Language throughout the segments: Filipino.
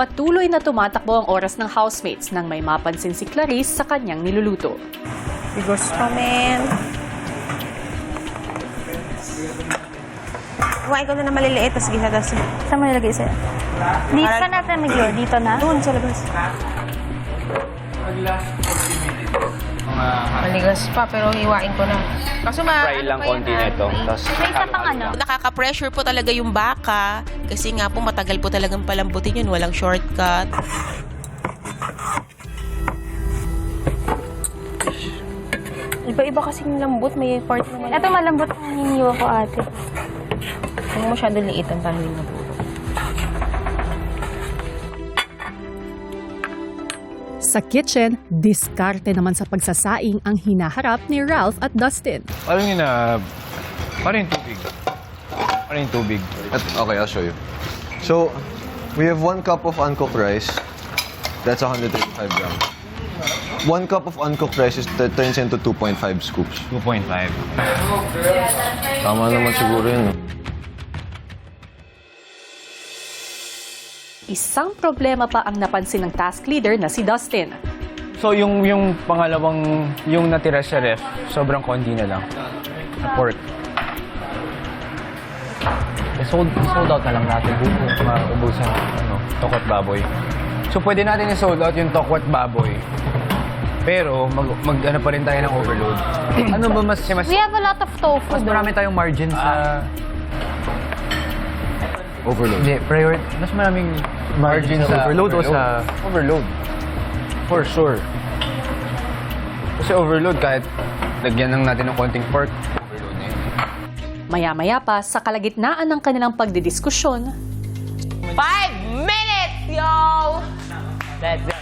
patuloy na tumatakbo ang oras ng housemates nang may mapansin si Clarice sa kanyang niluluto. Bigos ramen. Kumain ko na maliliit, tapos gisa, tapos Saan mo nilagay sa'yo? Dito ka natin mag-yun? Dito na? doon sa labas. Maligas pa, pero hiwain ko na. Kaso Fry lang konti nito. Tapos May isa pang ano? Nakaka-pressure po talaga yung baka kasi nga po matagal po talagang palambutin yun, walang shortcut. iba-iba kasing lambot, may part na malambot. Ito malambot ang hinihiwa ko, ate. Kung masyado liit ang panin na po. Sa kitchen, diskarte naman sa pagsasaing ang hinaharap ni Ralph at Dustin. Parang yun na, parang yung tubig. Parang yung tubig. Okay, I'll show you. So, we have 1 cup of uncooked rice. That's 135 grams. 1 cup of uncooked rice turns into 2.5 scoops. 2.5. Tama naman siguro yun. Isang problema pa ang napansin ng task leader na si Dustin. So, yung pangalawang, yung natira sa ref, sobrang konti na lang. Na pork. Sold out na lang natin dito. Maubusan tokwat baboy. So, pwede natin i-sold out yung tokwat baboy. Pero, ano pa rin tayo ng overload. Ano ba mas We have a lot of tofu. mas marami tayong margin sa Overload. hindi, mas maraming margin sa overload o sa overload. For sure. Kasi overload, kahit lagyan lang natin ng konting pork, overload na yun. Maya-maya pa, sa kalagitnaan ng kanilang pagdidiskusyon, 5 minutes, yo! Let's go.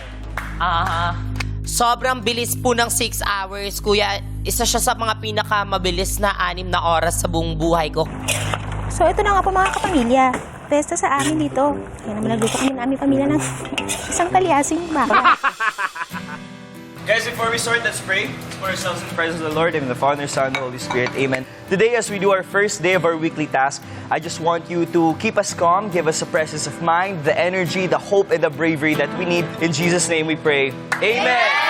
Sobrang bilis po ng 6 hours, kuya. Isa siya sa mga pinakamabilis na 6 na oras sa buong buhay ko. So, ito na nga po mga kapamilya. Pesta sa amin dito. Kaya naman nagluto kami na aming pamilya ng isang kalyasing baka. Guys, before we start, let's pray. Let's put ourselves in the presence of the Lord, in the Father, Son, and Holy Spirit. Amen. Today, as we do our first day of our weekly task, I just want you to keep us calm, give us a presence of mind, the energy, the hope, and the bravery that we need. In Jesus' name we pray. Amen.